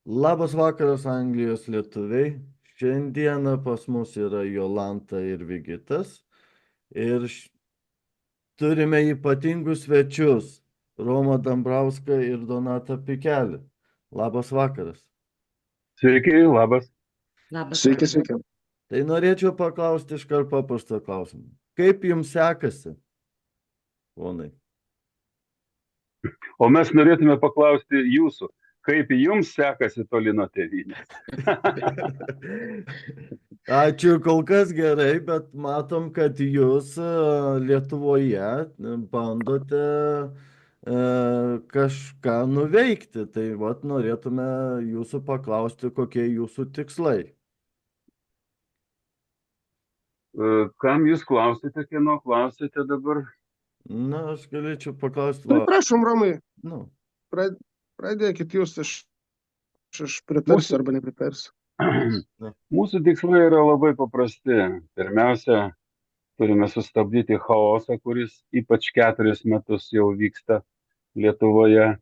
Labas vakaras, Anglijos lietuviai. Šiandieną pas mus yra Jolanta ir Vigitas. Ir turime ypatingus svečius - Romą Dambrauską ir Donatą Pikelį. Labas vakaras. Sveiki, labas. Labas Sveiki, vakaras. sveiki. Tai norėčiau paklausti iškart paprastą klausimą. Kaip jums sekasi, ponai? O mes norėtume paklausti jūsų, kaip jums sekasi toli nuo tėvynės? Ačiū, kol kas gerai, bet matom, kad jūs Lietuvoje bandote kažką nuveikti. Tai vat norėtume jūsų paklausti, kokie jūsų tikslai. Kam jūs klausite, kieno klausite dabar? Na, aš galėčiau paklausti, Tai prašom, Romai, nu, pradėkit jūs, aš pritarsiu arba nepritarsiu. Mūsų tikslai yra labai paprasti. Pirmiausia, turime sustabdyti chaosą, kuris ypač 4 metus jau vyksta Lietuvoje.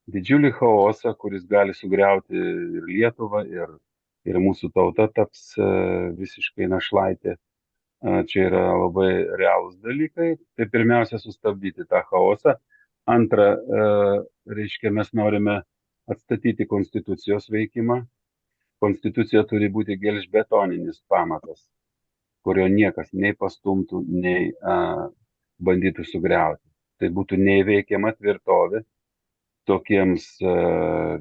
Didžiulį chaosą, kuris gali sugriauti ir Lietuvą, ir mūsų tauta taps visiškai našlaitė. Čia yra labai realūs dalykai. Tai pirmiausia, sustabdyti tą chaosą. Antra, reiškia, mes norime atstatyti konstitucijos veikimą. Konstitucija turi būti gelžbetoninis pamatas, kurio niekas nei pastumtų, nei bandytų sugriauti. Tai būtų neįveikiama tvirtovė tokiems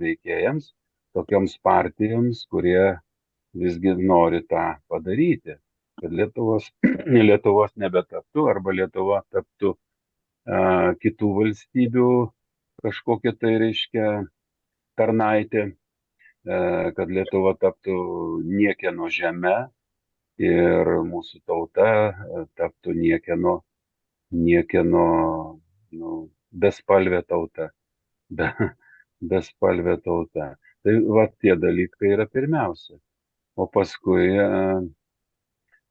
veikėjams, tokioms partijoms, kurie visgi nori tą padaryti. Kad Lietuvos nebetaptų arba Lietuva taptų kitų valstybių kažkokia tai reiškia tarnaitė, kad Lietuva taptų niekieno žeme ir mūsų tauta taptų niekieno bespalvė tauta. Bespalvė tauta. Tai va tie dalykai yra pirmiausia. O paskui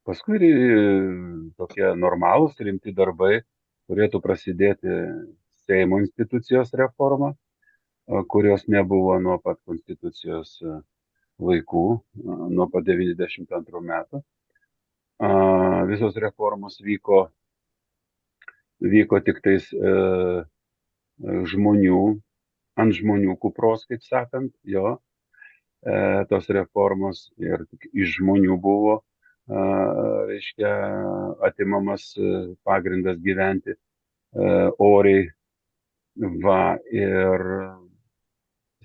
tokie normalūs, rimti darbai turėtų prasidėti Seimo institucijos reforma, kurios nebuvo nuo pat konstitucijos laikų, nuo pat 92 metų. Visos reformos vyko tik tais ant žmonių kupros, kaip sakant, jo. Tos reformos ir iš žmonių buvo reiškia atimamas pagrindas gyventi oriai. Va, ir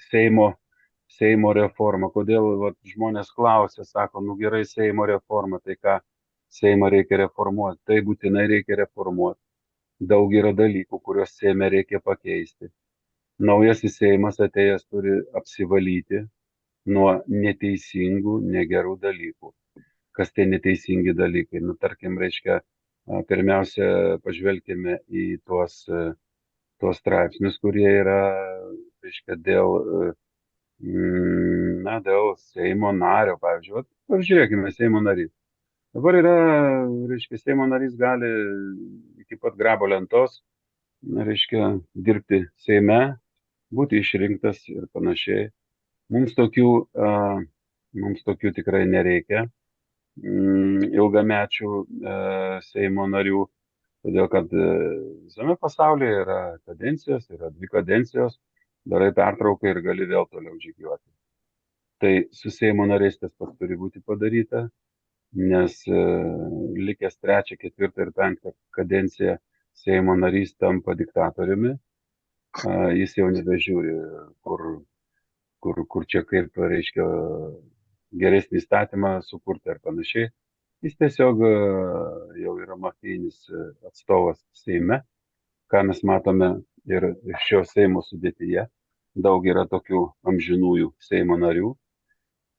Seimo reforma. Kodėl žmonės klausia, sako, nu gerai, Seimo reforma, tai ką Seimą reikia reformuoti? Tai būtinai reikia reformuoti. Daug yra dalykų, kuriuos Seime reikia pakeisti. Naujasis Seimas atėjęs turi apsivalyti nuo neteisingų, negerų dalykų. Kas tai neteisingi dalykai. Nu, tarkim, reiškia, pirmiausia, pažvelkime į tuos straipsnius, kurie yra, reiškia, dėl Seimo nario, pavyzdžiui. Pažiūrėkime, Seimo narys. Dabar yra, reiškia, Seimo narys gali iki pat grabo lentos, reiškia, dirbti Seime, būti išrinktas ir panašiai. Mums tokių tikrai nereikia. Ilgamečių Seimo narių, todėl kad visame pasaulyje yra kadencijos, yra 2 kadencijos, darai pertrauką ir gali vėl toliau žygiuoti. Tai su Seimo nariais tas pats turi būti padaryta, nes likęs 3., 4. ir 5. kadenciją Seimo narys tampa diktatoriumi, jis jau nebežiūri, kur čia kaip, reiškia, geresnį įstatymą sukurti ar panašiai. Jis tiesiog jau yra mafijinis atstovas Seime, ką mes matome ir šio Seimo sudėtyje. Daug yra tokių amžinųjų Seimo narių.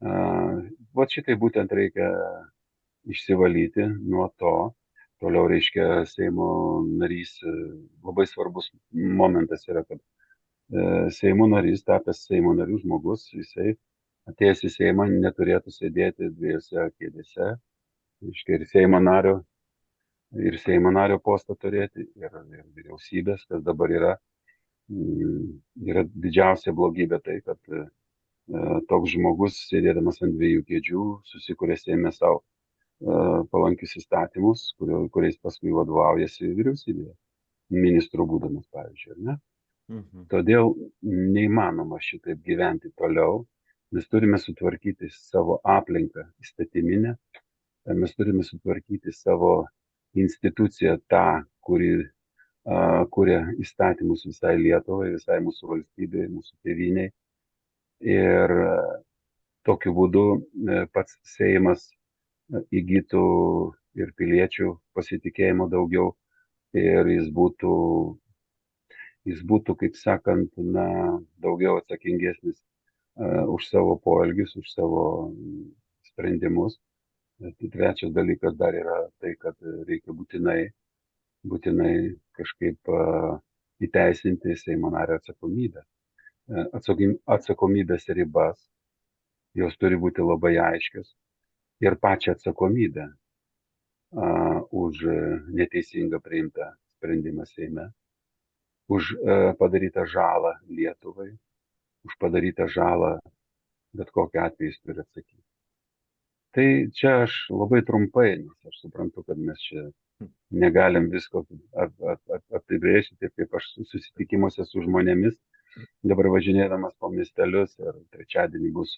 Va šitai būtent reikia išsivalyti nuo to. Toliau, reiškia, Seimo narys, labai svarbus momentas yra, kad Seimo narys, tapęs Seimo narių žmogus, jisai atėjęs į Seimą neturėtų sėdėti 2 kėdėse, ir Seimo nario postą turėti, ir vyriausybės, kas dabar yra didžiausia blogybė tai, kad toks žmogus, sėdėdamas ant dviejų kėdžių, susikuria Seime savo palankius įstatymus, kuriais paskui vadovaujasi vyriausybėje, ministrų būdamas, pavyzdžiui, ar ne? Mhm. Todėl neįmanoma šitaip gyventi toliau. Mes turime sutvarkyti savo aplinką įstatyminę, mes turime sutvarkyti savo instituciją tą, kuri kuria įstatymus visai Lietuvai, visai mūsų valstybei, mūsų tėvyniai. Ir tokiu būdu pats Seimas įgytų ir piliečių pasitikėjimo daugiau ir jis būtų, kaip sakant, daugiau atsakingesnis už savo poelgius, už savo sprendimus. Trečias dalykas dar yra tai, kad reikia būtinai kažkaip įteisinti Seimo nario atsakomybę. Atsakomybės ribas, jos turi būti labai aiškios ir pačią atsakomybę už neteisingą priimtą sprendimą Seime, už padarytą žalą Lietuvai, už padarytą žalą bet kokiu atveju jis turi atsakyti. Tai čia aš labai trumpai, nes aš suprantu, kad mes čia negalim visko apibrėžti, taip kaip aš susitikimuose su žmonėmis, dabar važinėdamas po miestelius ir trečiadienį bus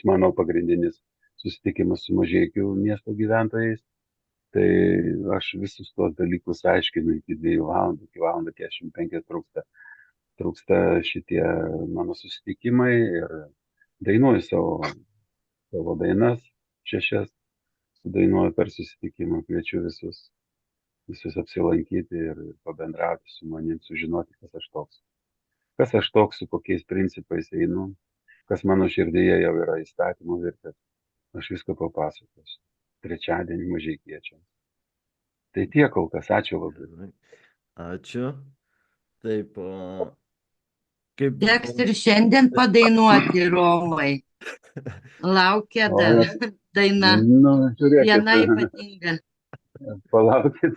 mano pagrindinis susitikimas su Mažeikių miesto gyventojais, tai aš visus tuos dalykus aiškinu iki 2 valandų, iki 1:45 trūksta šitie mano susitikimai ir dainuoju savo dainas 6, sudainuoju per susitikimą, kviečiu visus apsilankyti ir pabendrauti su manim, sužinoti, kas aš toks, su kokiais principais einu, kas mano širdyje jau yra įstatymų vertės. Aš viską papasakosiu. Trečiadienį mažeikiečiams. Tai tiek kol kas, ačiū labai. Ačiū. Taip, kaip... Teks ir šiandien padainuoti Romai. Laukia dar daina. Nu, Viena žiūrėkit, ypatinga. palaukit.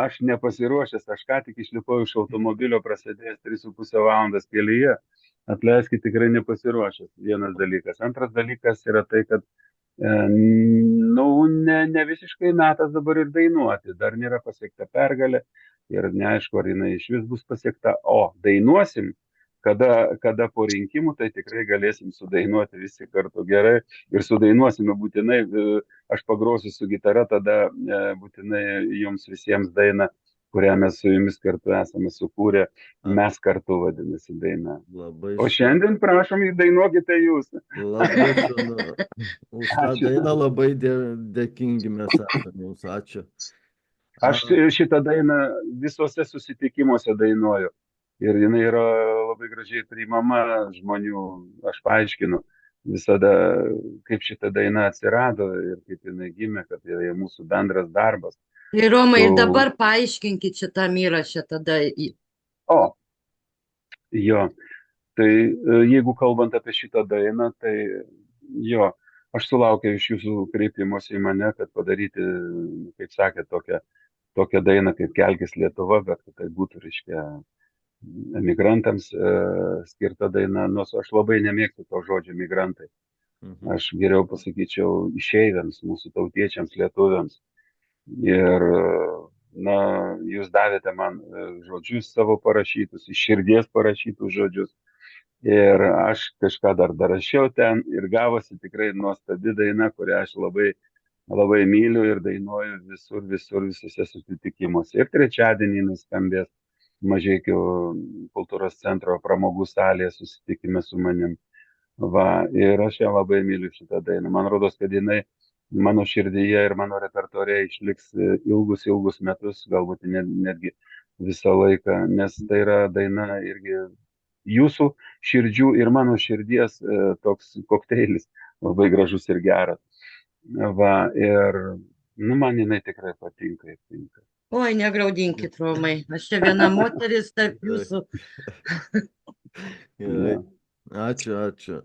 Aš nepasiruošęs, aš ką tik išlipau iš automobilio, prasidėjęs 3,5 valandas kelyje. Atleiskit, tikrai nepasiruošęs. Vienas dalykas. Antras dalykas yra tai, kad ne visiškai metas dabar ir dainuoti. Dar nėra pasiekta pergalė ir neaišku, ar jinai iš vis bus pasiekta. O dainuosim, kada po rinkimų, tai tikrai galėsim sudainuoti visi kartu gerai ir sudainuosime būtinai. Aš pagrosiu su gitara, tada būtinai jums visiems dainą, kurią mes su jumis kartu esame sukūrę. Mes kartu vadinasi daina. Labai O šiandien prašom, dainuokite jūs. Labai šaunu. Už tą dainą labai dėkingi mes esame jums. Ačiū. Aš šitą dainą visuose susitikimuose dainuoju. Ir jinai yra labai gražiai priimama žmonių. Aš paaiškinu visada, kaip šita daina atsirado ir kaip jinai gimė, kad tai yra mūsų bendras darbas. Ir Romai, ir dabar paaiškinkit šitam įrašą tada. O, jo, tai jeigu kalbant apie šitą dainą, tai jo, aš sulaukiau iš jūsų kreipimosi į mane, kad padaryti, kaip sakė, tokią dainą kaip Kelkis Lietuva, bet kad tai būtų, reiškia, emigrantams skirta daina, nors aš labai nemėgstu to žodžio migrantai. Aš geriau pasakyčiau išeiviams, mūsų tautiečiams, lietuviams. Ir, jūs davėte man žodžius savo parašytus, iš širdies parašytus žodžius. Ir aš kažką dar rašiau ten ir gavosi tikrai nuostabi daina, kurią aš labai, labai myliu ir dainuoju visose susitikimuose. Ir trečiadienį nuskambės Mažeikių kultūros centro pramogų salėje susitikime su manim. Va, ir aš ją labai myliu šitą dainą. Man rodos, kad jinai mano širdyje ir mano repertuare išliks ilgus metus, galbūt netgi visą laiką, nes tai yra daina irgi jūsų širdžių ir mano širdies toks kokteilis, labai gražus ir geras. Va, ir man jinai tikrai patinka. Oi, negraudinkit, Romai. Aš čia viena moteris tarp jūsų. Gerai. Ačiū.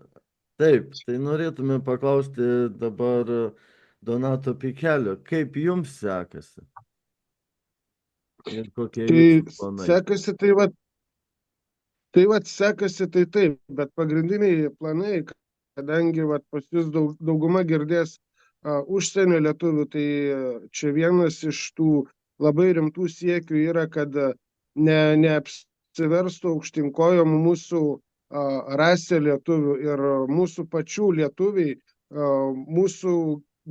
Taip, tai norėtume paklausti dabar Donato Pikelio, kaip jums sekasi? Ir kokie jūsų planai? Sekasi, Tai vat sekasi tai taip, bet pagrindiniai planai, kadangi vat pas jūs dauguma girdės užsienio lietuvių, tai čia vienas iš tų labai rimtų siekių yra, kad neapsiverstų aukštinkojom mūsų rasė lietuvių ir mūsų pačių lietuviai, mūsų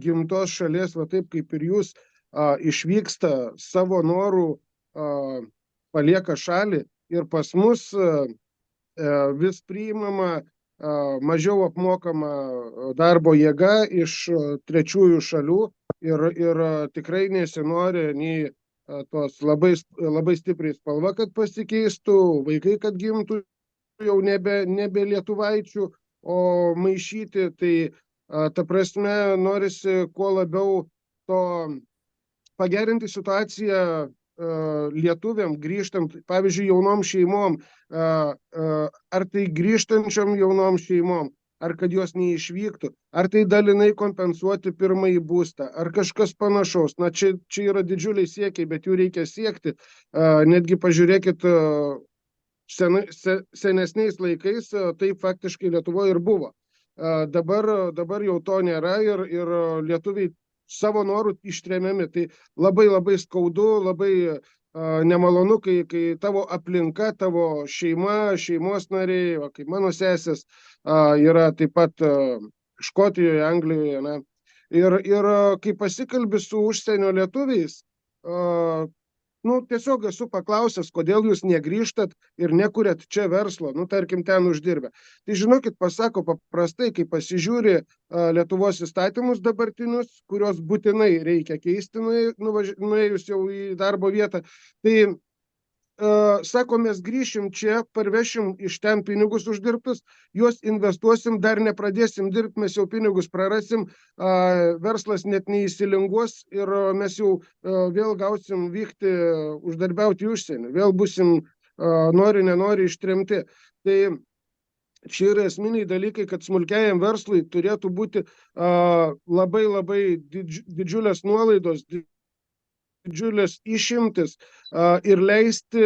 gimtos šalies, va taip kaip ir jūs, išvyksta savo norų, palieka šalį ir pas mus vis priimama mažiau apmokama darbo jėga iš trečiųjų šalių ir tikrai nesinori nei tos labai stipriai spalva, kad pasikeistų, vaikai, kad gimtų jau nebe lietuvaičių, o maišyti, tai ta prasme norisi kuo labiau to pagerinti situaciją lietuviam grįžtant, pavyzdžiui, jaunom šeimom, ar tai grįžtančiom jaunom šeimom, ar kad jos neišvyktų, ar tai dalinai kompensuoti pirmąjį būstą, ar kažkas panašaus. Na, čia yra didžiuliai siekiai, bet jų reikia siekti. Netgi pažiūrėkit, senesniais laikais tai faktiškai Lietuvoje ir buvo. Dabar jau to nėra ir lietuviai savo norų ištremiami. Tai labai skaudu, labai nemalonu, kai tavo aplinka, tavo šeima, šeimos nariai, kaip mano sesės, yra taip pat Škotijoje, Anglijoje. Na. Ir kai pasikalbi su užsienio lietuviais, tiesiog esu paklausęs, kodėl jūs negrįžtat ir nekuriat čia verslo, tarkim, ten uždirbę. Tai žinokit, pasako paprastai, kai pasižiūri Lietuvos įstatymus dabartinius, kurios būtinai reikia keisti, nuėjus jau į darbo vietą, tai sako, mes grįšim čia, parvešim iš ten pinigus uždirbtus, juos investuosim, dar nepradėsim dirbti, mes jau pinigus prarasim, verslas net neįsilinguos ir mes jau vėl gausim vykti uždarbiauti į užsienį, vėl busim nori, nenori ištremti. Tai čia yra esminiai dalykai, kad smulkiajam verslui turėtų būti labai didžiulės nuolaidos, didžiulės išimtis ir leisti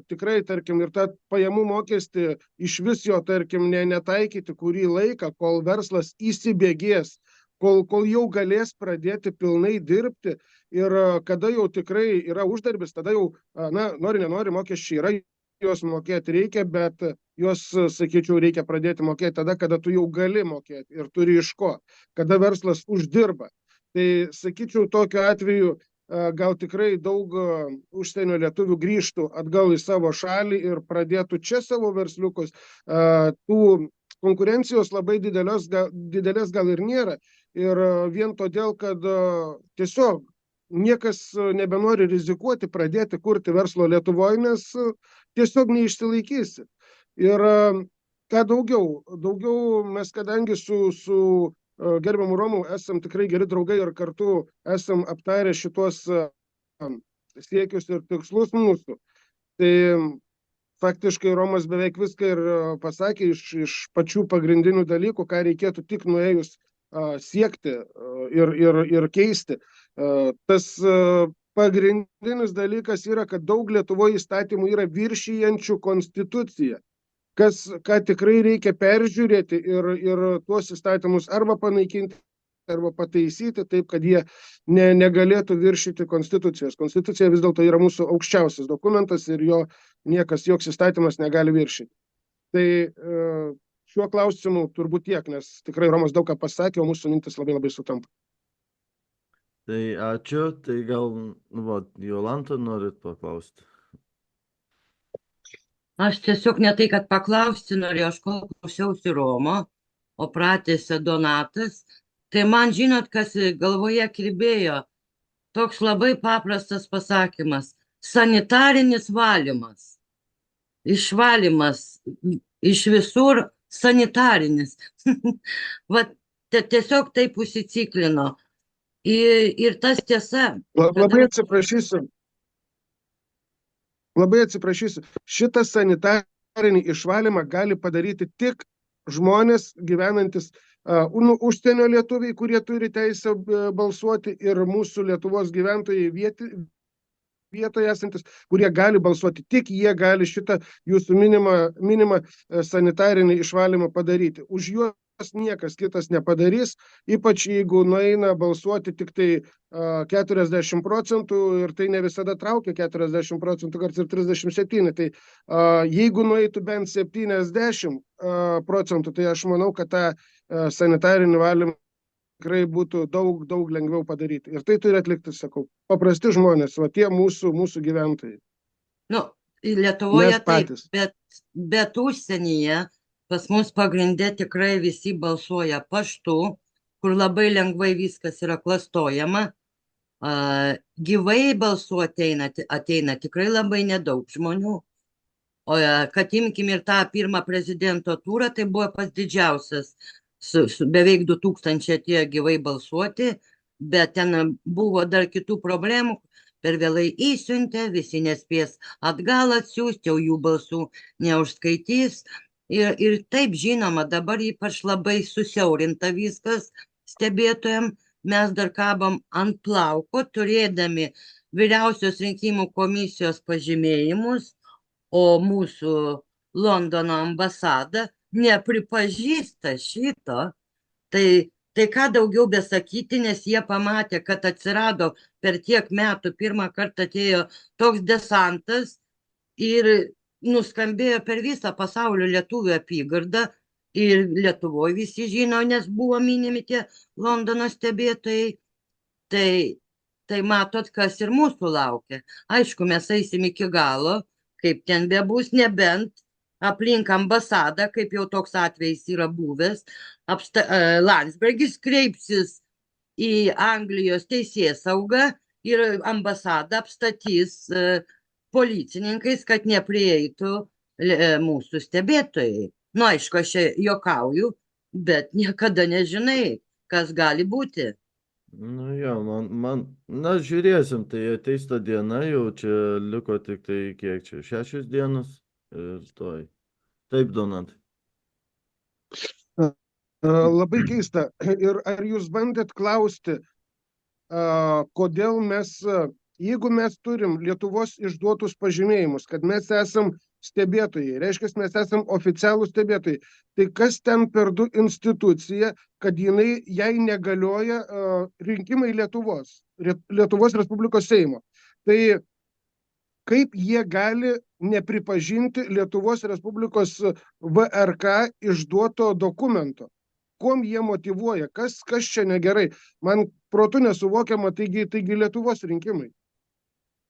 tikrai, tarkim, ir tą pajamų mokestį iš vis jo, tarkim, netaikyti kurį laiką, kol verslas įsibėgės, kol jau galės pradėti pilnai dirbti ir kada jau tikrai yra uždarbis, tada jau, nori, nenori, mokesčiai yra, juos mokėti reikia, bet juos, sakyčiau, reikia pradėti mokėti tada, kada tu jau gali mokėti ir turi iš ko, kada verslas uždirba. Tai, sakyčiau, tokiu atveju gal tikrai daug užsienio lietuvių grįžtų atgal į savo šalį ir pradėtų čia savo versliukus. Tų konkurencijos labai didelės gal ir nėra. Ir vien todėl, kad tiesiog niekas nebenori rizikuoti, pradėti kurti verslo Lietuvoje, nes tiesiog neišsilaikysi. Ir ką daugiau mes, kadangi su gerbiamų Romų esam tikrai geri draugai ir kartu esam aptarę šitos siekius ir tikslus mūsų. Tai faktiškai Romas beveik viską ir pasakė iš pačių pagrindinių dalykų, ką reikėtų tik nuėjus siekti ir keisti. Tas pagrindinis dalykas yra, kad daug Lietuvoje įstatymų yra viršijančių konstituciją. Ką tikrai reikia peržiūrėti ir tuos įstatymus arba panaikinti, arba pataisyti taip, kad jie negalėtų viršyti konstitucijos. Konstitucija vis dėlto yra mūsų aukščiausias dokumentas ir jo joks įstatymas negali viršyti. Tai šiuo klausimu turbūt tiek, nes tikrai Romas daug ką pasakė, o mūsų mintis labai sutampa. Tai ačiū, tai gal Jolanta norit paklausti? Aš tiesiog ne tai, kad paklausti norėjau, aš kol klausiausi Romo, o pratęsė Donatas, tai man žinot, kas galvoje kirbėjo, toks labai paprastas pasakymas - sanitarinis valymas, išvalymas iš visur sanitarinis. Vat tiesiog taip užsiciklino. Ir tas tiesa. Labai atsiprašysiu, šitą sanitarinį išvalymą gali padaryti tik žmonės gyvenantis užsienio lietuviai, kurie turi teisę balsuoti, ir mūsų Lietuvos gyventojai vietoje esantis, kurie gali balsuoti, tik jie gali šitą jūsų minimą sanitarinį išvalymą padaryti. Už juos niekas kitas nepadarys, ypač jeigu nueina balsuoti tik tai 40% ir tai ne visada traukia 40%, kartais ir 37%. Tai jeigu nueitų bent 70%, tai aš manau, kad tą sanitarinį valymą tikrai būtų daug lengviau padaryti. Ir tai turi atlikti, sakau, paprasti žmonės, va tie mūsų gyventojai. Nu, Lietuvoje Mes taip, patys. bet užsienyje pas mus pagrindė tikrai visi balsuoja paštu, kur labai lengvai viskas yra klastojama. Gyvai balsuoti ateina tikrai labai nedaug žmonių. O kad imkim ir tą pirmą prezidento turą, tai buvo pats didžiausias, beveik 2000 atėjo gyvai balsuoti, bet ten buvo dar kitų problemų, per vėlai įsiuntė, visi nespės atgal atsiųsti, jau jų balsų neužskaitys. Ir taip žinoma, dabar ypač labai susiaurinta viskas stebėtojam, mes dar kabam ant plauko, turėdami vyriausios rinkimų komisijos pažymėjimus, o mūsų Londono ambasada nepripažįsta šito. Tai ką daugiau besakyti, nes jie pamatė, kad atsirado per tiek metų, pirmą kartą atėjo toks desantas ir nuskambėjo per visą pasaulio lietuvių apygardą ir Lietuvoje visi žino, nes buvo minimi tie Londono stebėtojai. Tai matot, kas ir mūsų laukia. Aišku, mes eisim iki galo, kaip ten bebus, nebent aplink ambasadą, kaip jau toks atvejis yra buvęs, Landsbergis kreipsis į Anglijos teisėsaugą ir ambasadą apstatys policininkais, kad neprieitų mūsų stebėtojai. Nu, aišku, aš juokauju, bet niekada nežinai, kas gali būti. Nu jo, na žiūrėsim, tai ateis ta diena, jau čia liko tik tai kiek čia, 6 dienos ir toj. Taip, Donatai. Labai keista. Ir ar jūs bandėt klausti, kodėl mes, jeigu mes turim Lietuvos išduotus pažymėjimus, kad mes esam stebėtojai, reiškia, mes esam oficialūs stebėtojai, tai kas ten per du institucija, kad jai negalioja rinkimai Lietuvos Respublikos Seimo. Tai kaip jie gali nepripažinti Lietuvos Respublikos VRK išduoto dokumento? Kuom jie motyvuoja? Kas čia negerai? Man protu nesuvokiama, taigi Lietuvos rinkimai.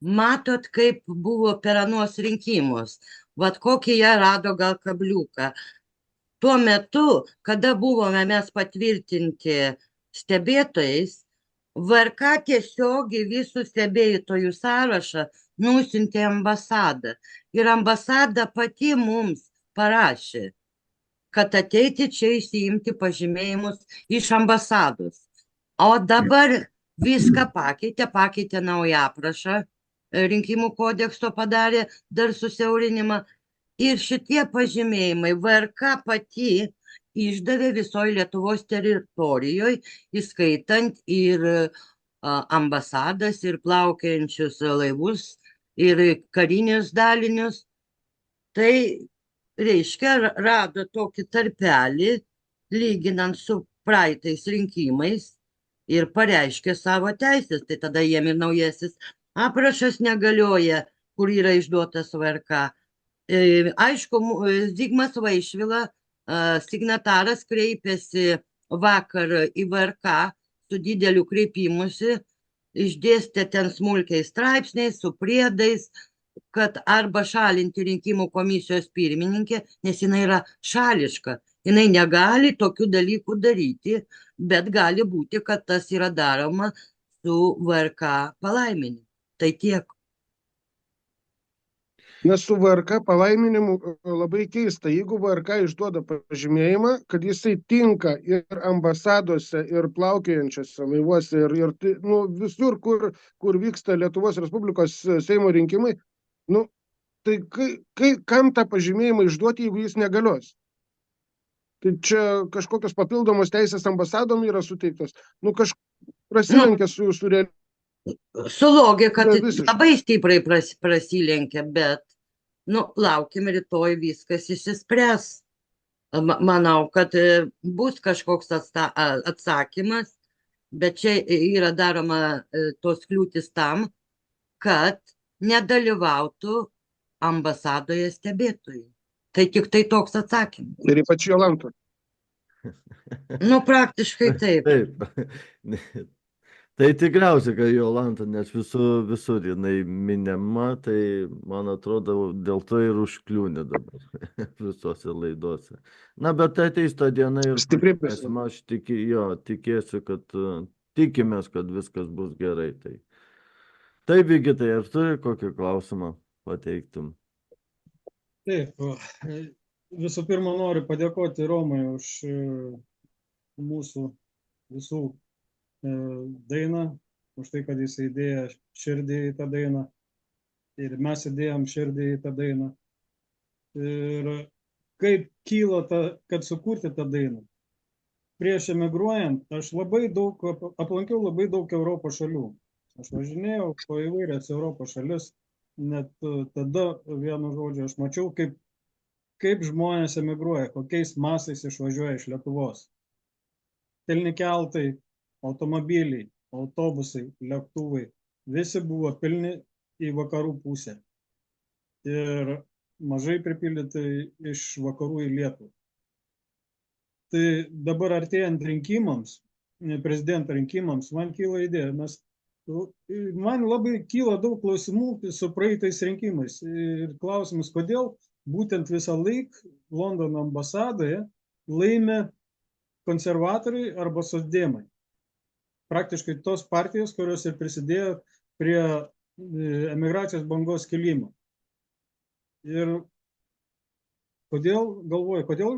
Matot, kaip buvo per anuos rinkimus. Vat kokį jie rado gal kabliuką. Tuo metu, kada buvome mes patvirtinti stebėtojais, VRK tiesiog visų stebėtojų sąrašą nusiuntė ambasadą. Ir ambasada pati mums parašė, kad ateiti čia įsiimti pažymėjimus iš ambasados. O dabar viską pakeitė naują aprašą, rinkimų kodekso padarė dar susiaurinimą. Ir šitie pažymėjimai VRK pati išdavė visoje Lietuvos teritorijoje, įskaitant ir ambasadas, ir plaukiančius laivus, ir karinius dalinius. Tai reiškia, rado tokį tarpelį, lyginant su praeitais rinkimais, ir pareiškė savo teisės. Tai tada jiem ir naujasis aprašas negalioja, kur yra išduotas VRK. Aišku, Zigmas Vaišvila, signataras, kreipėsi vakar į VRK su dideliu kreipimusi, išdėstė ten smulkiais straipsniais, su priedais, kad arba šalinti rinkimų komisijos pirmininkė, nes jinai yra šališka. Jinai negali tokių dalykų daryti, bet gali būti, kad tas yra daroma su VRK palaiminimu. Tai tiek. Nes su VRK palaiminimu labai keista. Jeigu VRK išduoda pažymėjimą, kad jisai tinka ir ambasadose, ir plaukiojančiose laivuose, ir visur, kur vyksta Lietuvos Respublikos Seimo rinkimai, tai kam tą pažymėjimą išduoti, jeigu jis negalios? Tai čia kažkokios papildomos teisės ambasadom yra suteiktos. Prasilenkia su realybė. Su logika Ne tai visiškai. labai stipriai prasilenkia, bet, nu, laukim, rytoj viskas išsispręs. Manau, kad bus kažkoks atsakymas, bet čia yra daroma tos kliūtis tam, kad nedalyvautų ambasadoje stebėtojai. Tai tik tai toks atsakymas. Ir ypač Jolanta. Nu, praktiškai taip. Taip. Tai tikriausiai, kad Jolanta, nes visur jinai minima, tai man atrodo, dėl to ir užkliūnė dabar visose laidose. Na, bet ateis ta diena ir Stipriai pažiūrėsim. Aš tikėsiu, kad tikimės, kad viskas bus gerai. Tai Vigitai, ar turi kokį klausimą pateiktum? Taip, visų pirma noriu padėkoti Romai už mūsų visų dainą, už tai, kad jis įdėjo širdį į tą dainą ir mes įdėjom širdį į tą dainą. Ir kaip kilo kad sukurti tą dainą. Prieš emigruojant, aš aplankiau labai daug Europos šalių. Aš važinėjau po įvairias Europos šalis, net tada, vienu žodžiu, aš mačiau, kaip žmonės emigruoja, kokiais masais išvažiuoja iš Lietuvos. Pilni keltai, automobiliai, autobusai, lėktuvai, visi buvo pilni į vakarų pusę. Ir mažai pripildyti iš vakarų į Lietuvą. Tai dabar artėjant rinkimams, prezidento rinkimams, man kyla idėja, man labai kyla daug klausimų su praeitais rinkimais. Ir klausimus, kodėl būtent visą laiką Londono ambasadoje laimė konservatoriai arba socdemai. Praktiškai tos partijos, kurios ir prisidėjo prie emigracijos bangos kilimo. Ir kodėl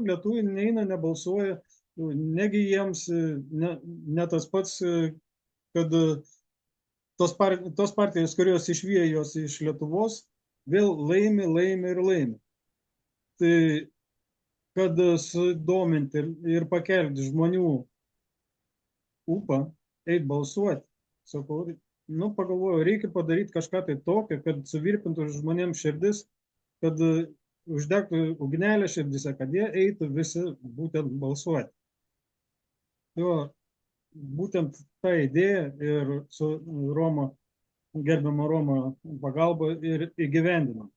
lietuviai neina, nebalsuoja, negi jiems ne tas pats, kad tos partijos, kurios išvijo jos iš Lietuvos, vėl laimi. Tai kad sudominti ir pakelti žmonių ūpą, eit balsuoti, sakau, pagalvoju, reikia padaryti kažką tai tokio, kad suvirpintų žmonėms širdis, kad uždegtų ugnelę širdise, kad jie eitų visi būtent balsuoti. Būtent ta idėja ir su gerbiamo Romo pagalba ir įgyvendinam.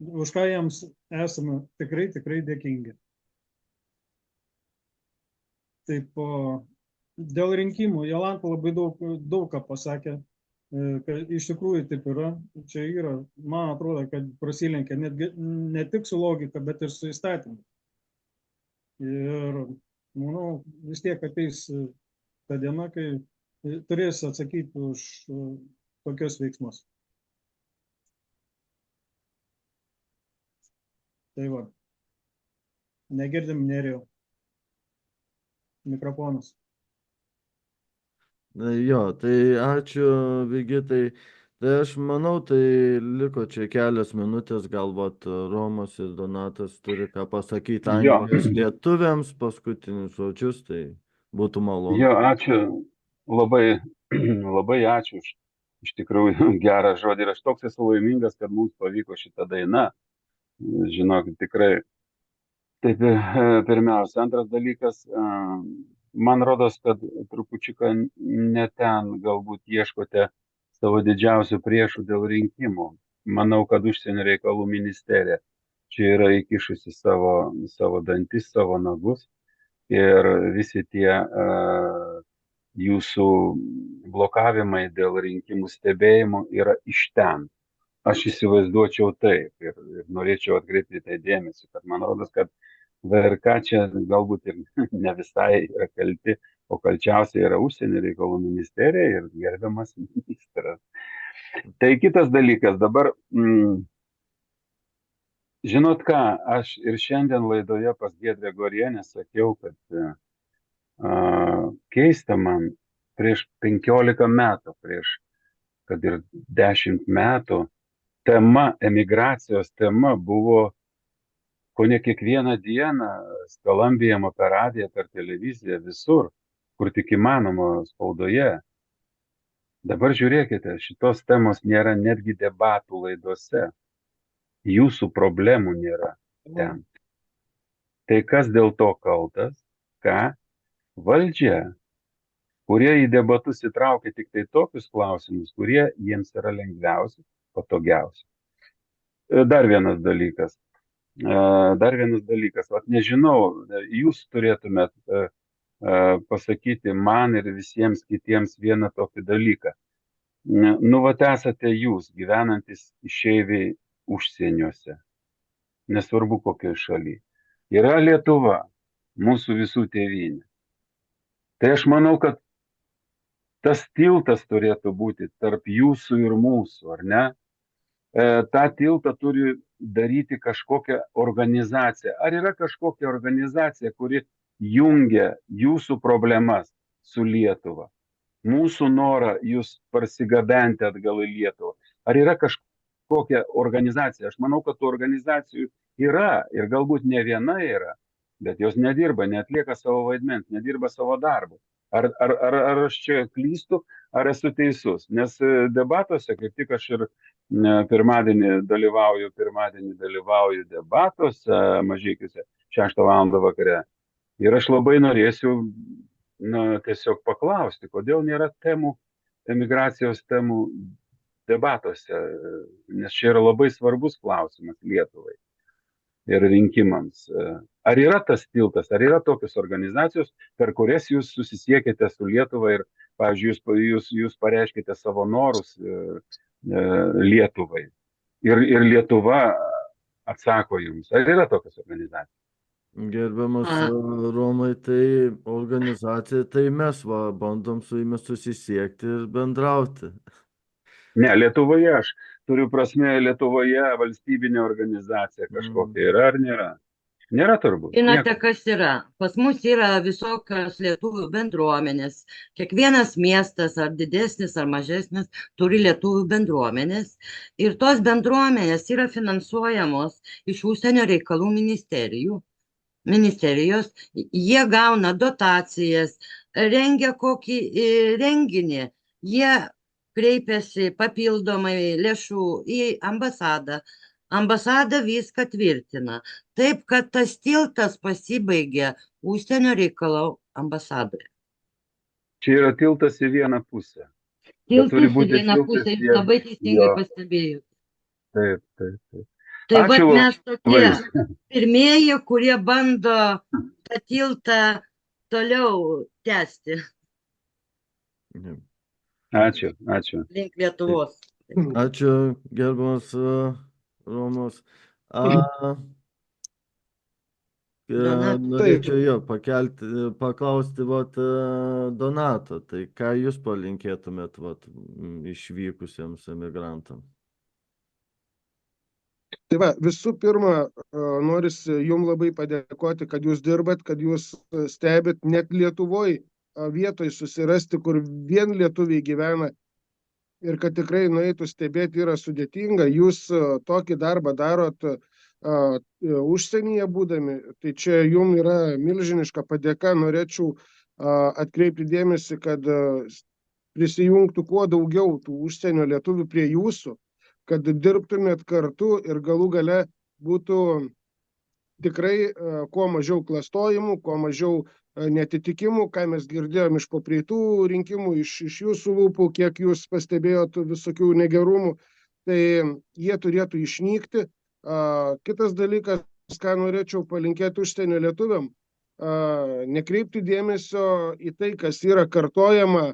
Už ką jiems esame tikrai dėkingi. Taip, dėl rinkimų Jolanta labai daug ką pasakė, kad iš tikrųjų taip yra. Čia yra, man atrodo, kad prasilenkia ne tik su logika, bet ir su įstatymu. Ir manau, vis tiek ateis ta diena, kai turės atsakyti už tokius veiksmus. Tai va, negirdim Nerijau. Mikrofonas. Jo, tai ačiū Vigitai. Tai aš manau, tai liko čia kelios minutės, galbūt Romas ir Donatas turi ką pasakyti Anglijos lietuviams, paskutinius žodžius, tai būtų malonu. Jo, ačiū, labai ačiū iš tikrųjų gerą žodį. Ir aš toks esu laimingas, kad mums pavyko šitą dainą. Žinokit, tikrai. Taip, pirmiausia. Antras dalykas, man rodos, kad trupučiuką ne ten galbūt ieškote savo didžiausių priešų dėl rinkimų. Manau, kad užsienio reikalų ministerija čia yra įkišusi savo dantis, savo nagus ir visi tie jūsų blokavimai dėl rinkimų stebėjimo yra iš ten. Aš įsivaizduočiau taip ir norėčiau atkreipti tai dėmesį, kad man rodos, kad VRK čia galbūt ir ne visai yra kalti, o kalčiausiai yra užsienio reikalų ministerija ir gerbiamas ministras. Tai kitas dalykas, dabar, žinot ką, aš ir šiandien laidoje pas Giedrę Gorienę sakiau, kad keista man prieš 15 metų, kad ir 10 metų, emigracijos tema buvo kone kiekvieną dieną skalambijama per radiją, per televiziją, visur, kur tik įmanoma spaudoje. Dabar žiūrėkite, šitos temos nėra netgi debatų laidose. Jūsų problemų nėra ten. Tai kas dėl to kaltas? Ką? Valdžia, kurie į debatus įtraukia tik tai tokius klausimus, kurie jiems yra lengviausi, patogiausi. Dar vienas dalykas. Vat nežinau, jūs turėtumėt pasakyti man ir visiems kitiems vieną tokį dalyką. Nu, vat esate jūs, gyvenantis išeiviai užsieniuose, nesvarbu kokioje šalyje. Yra Lietuva, mūsų visų tėvynė. Tai aš manau, kad tas tiltas turėtų būti tarp jūsų ir mūsų, ar ne? tą tiltą turi daryti kažkokia organizacija. Ar yra kažkokia organizacija, kuri jungia jūsų problemas su Lietuva? Mūsų norą jūs parsigabenti atgal į Lietuvą. Ar yra kažkokia organizacija? Aš manau, kad tų organizacijų yra ir galbūt ne viena yra, bet jos nedirba, neatlieka savo vaidmens, nedirba savo darbo. Ar aš čia klystu, ar esu teisus? Nes debatuose, kaip tik aš ir pirmadienį dalyvauju debatuose Mažeikiuose 6 val. Vakare. Ir aš labai norėsiu tiesiog paklausti, kodėl nėra temų, emigracijos temų debatuose, nes čia yra labai svarbus klausimas Lietuvai ir rinkimams. Ar yra tas tiltas, ar yra tokios organizacijos, per kurias jūs susisiekėte su Lietuva ir, pavyzdžiui, jūs pareiškite savo norus Lietuvai. Ir Lietuva atsako jums. Ar yra tokios organizacijos? Gerbiamas Romai, tai organizacija, tai mes bandom su jumis susisiekti ir bendrauti. Ne, Lietuvoje aš turiu prasme, Lietuvoje valstybinė organizacija kažkokia yra ar nėra? Nėra turbūt. Žinote, kas yra? Pas mus yra visokios lietuvių bendruomenės. Kiekvienas miestas, ar didesnis, ar mažesnis, turi lietuvių bendruomenės. Ir tos bendruomenės yra finansuojamos iš užsienio reikalų ministerijos. Jie gauna dotacijas, rengia kokį renginį. Jie kreipiasi papildomai lėšų į ambasadą. Ambasada viską tvirtina. Taip, kad tas tiltas pasibaigė užsienio reikalų ambasadoje. Čia yra tiltas į vieną pusę. Tiltas į vieną pusę, jūs labai teisingai pastebėjote. Taip. Tai vat mes tokie pirmieji, kurie bando tą tiltą toliau tęsti. Ačiū. Link Lietuvos. Ačiū, gerbiamas Romas. Norėčiau paklausti Donato, tai ką jūs palinkėtumėt išvykusiems emigrantams? Tai va, visų pirma, norisi jums labai padėkoti, kad jūs dirbat, kad jūs stebit net Lietuvoje vietoj susirasti, kur vien lietuviai gyvena ir kad tikrai nueitų stebėti yra sudėtinga. Jūs tokį darbą darot užsienyje būdami, tai čia jums yra milžiniška padėka. Norėčiau atkreipti dėmesį, kad prisijungtų kuo daugiau tų užsienio lietuvių prie jūsų, kad dirbtumėt kartu ir galų gale būtų tikrai kuo mažiau klastojimų, kuo mažiau netitikimų, ką mes girdėjom iš popreitų rinkimų, iš jūsų lūpų, kiek jūs pastebėjot visokių negerumų, tai jie turėtų išnykti. Kitas dalykas, ką norėčiau palinkėti užsienio lietuviam, nekreipti dėmesio į tai, kas yra kartojama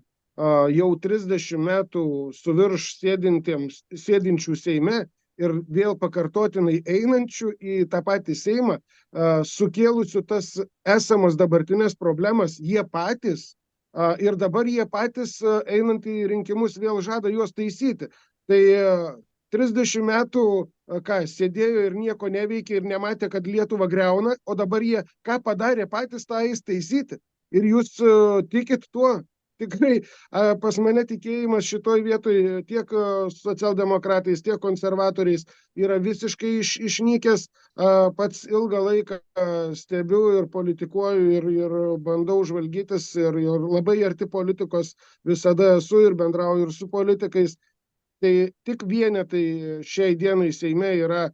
jau 30 metų su virš sėdinčių Seime ir vėl pakartotinai einančių į tą patį Seimą, sukėlusių tas esamas dabartinės problemas, jie patys ir dabar jie patys einant į rinkimus vėl žada juos taisyti. Tai 30 metų sėdėjo ir nieko neveikė ir nematė, kad Lietuva griauna, o dabar jie ką padarė patys tą eis taisyti. Ir jūs tikit tuo, tikrai pas mane tikėjimas šitoj vietoj tiek socialdemokratais, tiek konservatoriais yra visiškai išnykęs. Pats ilgą laiką stebiu ir politikuoju ir bandau žvalgytis ir labai arti politikos visada esu ir bendrauju ir su politikais. Tai tik vienetai šiai dienai Seime yra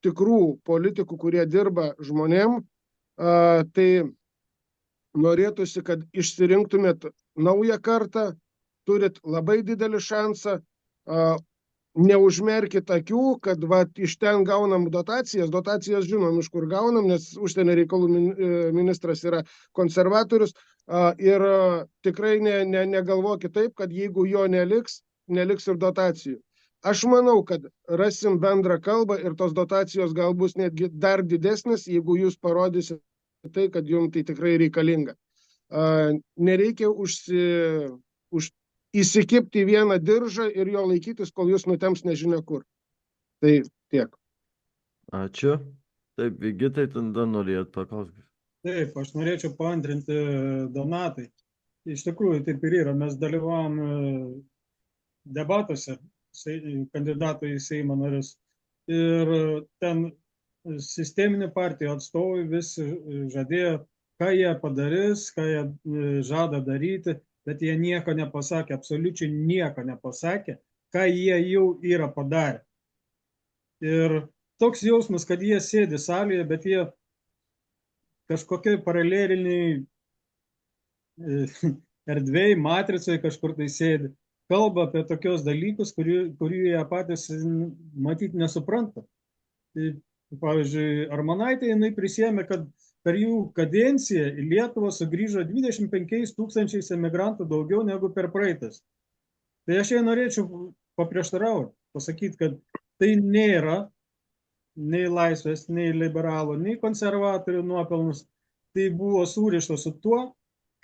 tikrų politikų, kurie dirba žmonėm. Tai norėtųsi, kad išsirinktumėt naują kartą, turit labai didelį šansą, neužmerkit akių, kad iš ten gaunam dotacijas žinom, iš kur gaunam, nes užsienio reikalų ministras yra konservatorius, ir tikrai negalvokit taip, kad jeigu jo neliks ir dotacijų. Aš manau, kad rasim bendrą kalbą ir tos dotacijos gal bus netgi dar didesnis, jeigu jūs parodysit tai, kad jums tai tikrai reikalinga. Nereikia įsikibti į vieną diržą ir jo laikytis, kol jūs nutems nežinia kur. Tai tiek. Ačiū. Taip, Vigitai, tada norėjot paklausti. Taip, aš norėčiau paantrinti Donatai. Iš tikrųjų, taip ir yra. Mes dalyvavom debatuose kandidatų į Seimo narius. Ir ten sisteminių partijų atstovai vis žadėjo, ką jie padarys, ką jie žada daryti, bet jie nieko nepasakė, absoliučiai nieko nepasakė, ką jie jau yra padarę. Ir toks jausmas, kad jie sėdi salėje, bet jie kažkokiai paraleliniai erdvėj, matricoje kažkur tai sėdi, kalba apie tokios dalykus, kurių jie patys matyti nesupranta. Pavyzdžiui, Armonaitė, jinai prisėmė, kad per jų kadenciją į Lietuvą sugrįžo 25 000 emigrantų daugiau negu per praeitas. Tai aš jai norėčiau paprieštarauti, pasakyti, kad tai nėra nei laisvės, nei liberalų, nei konservatorių nuopelnus. Tai buvo surišta su tuo,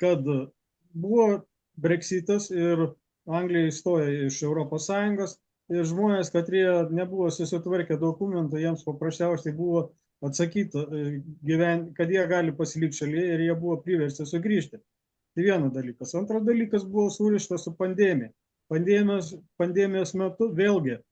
kad buvo Brexitas ir Anglija įstojo iš ES ir žmonės, kad jie nebuvo susitvarkę dokumentų, jiems paprasčiausiai buvo atsakyta, kad jie gali pasilikti šalyje ir jie buvo priversti sugrįžti. Tai vienas dalykas. Antras dalykas buvo surištas su pandemija. Pandemijos metu vėlgi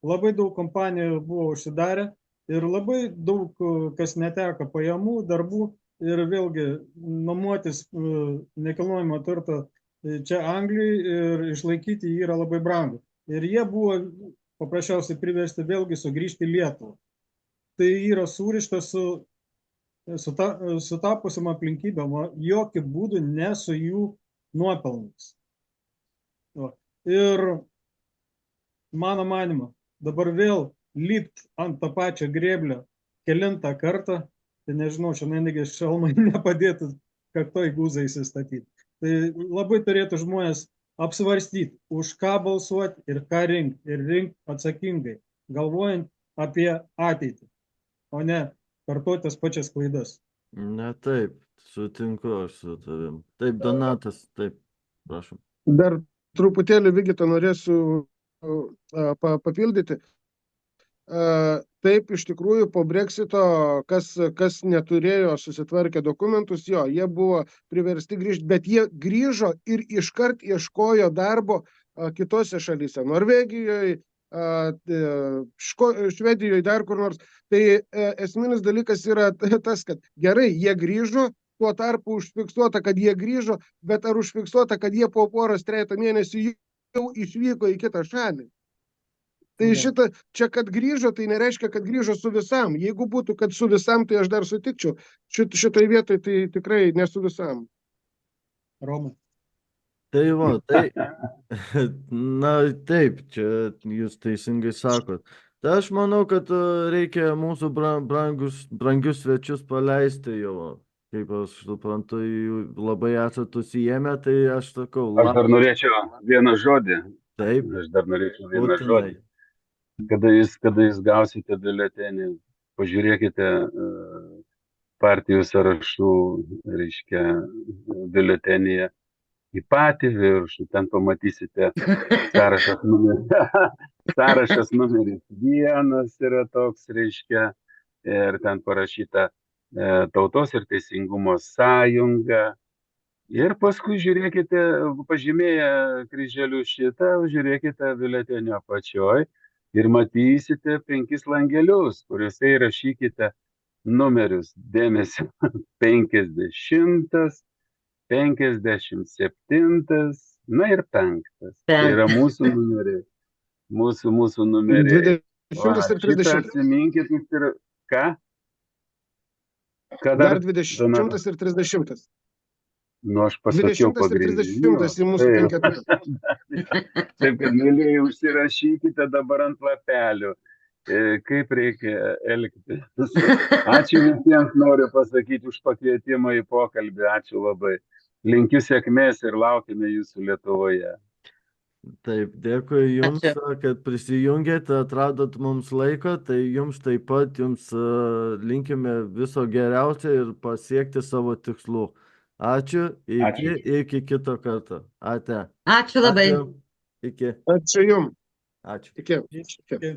labai daug kompanijų buvo užsidarę ir labai daug kas neteko pajamų, darbų ir vėlgi nuomotis nekilnojamą turtą čia Anglijoje ir išlaikyti jį yra labai brangu. Ir jie buvo paprasčiausiai priversti vėlgi sugrįžti į Lietuvą. Tai yra surišta su tapusiam aplinkybėm, jokių būdų ne su jų nuopelnais. Ir mano manimo, dabar vėl lipt ant tą pačią grėblę kelintą kartą, tai nežinau, šiandien šalmai nepadėtų kaktoj guzą įsistatyti. Tai labai turėtų žmonės apsvarstyti, už ką balsuoti ir ką rinkti. Ir rinkti atsakingai, galvojant apie ateitį, o ne kartuoti tas pačias klaidas. Ne taip, sutinku aš su tavim. Taip, Donatas, taip, prašom. Dar truputėlį, Vigita, norėsiu papildyti. Taip, iš tikrųjų, po Brexito, kas neturėjo susitvarkę dokumentus, jie buvo priversti grįžti, bet jie grįžo ir iškart ieškojo darbo kitose šalyse, Norvegijoje, Švedijoje, dar kur nors. Tai esminis dalykas yra tas, kad gerai, jie grįžo, tuo tarpu užfiksuota, kad jie grįžo, bet ar užfiksuota, kad jie po poros trejetą mėnesių jau išvyko į kitą šalį? Tai čia, kad grįžo, tai nereiškia, kad grįžo su visam. Jeigu būtų, kad su visam, tai aš dar sutikčiau. Šitoj vietoj tai tikrai ne su visam. Romai. Tai va, na taip, čia jūs teisingai sakot. Tai aš manau, kad reikia mūsų brangius svečius paleisti jau. Kaip aš suprantu, labai esate užsiėmę, tai aš sakau. Aš dar norėčiau vieną žodį. Taip. Aš dar norėčiau vieną žodį. Kada jūs gausite biuletenį, pažiūrėkite partijų sąrašų, reiškia, biuletenyje į patį viršų, ten pamatysite sąrašas numeris 1 yra toks, reiškia, ir ten parašyta Tautos ir teisingumo sąjunga, Ir paskui žiūrėkite, pažymėję kryželiu šitą, žiūrėkite biuletenio apačioj ir matysite 5 langelius, kuriuose įrašykite numerius. Dėmesio 50, 57, na ir 5. Tai yra mūsų numeriai. Mūsų numeriai. 20 ir Šitą 30. atsiminkit, ir ką? Ką Dar dar? 20 ir 30. Nu, aš pasakiau 20 ir 30 į mūsų Taip. penketuką. Taip, kad mėlyje užsirašykite dabar ant lapelių, kaip reikia elgtis. Ačiū visiems, noriu pasakyti už pakvietimą į pokalbį. Ačiū labai. Linkiu sėkmės ir laukime jūsų Lietuvoje. Taip, dėkui Jums, Ačiū. kad prisijungėte, atradot mums laiko, tai Jums taip pat, Jums linkime viso geriausio ir pasiekti savo tikslų. Ačiū, iki kito karto. Ate. Ačiū labai. Ačiū. Iki. Ačiū jums. Ačiū. Iki. Iki.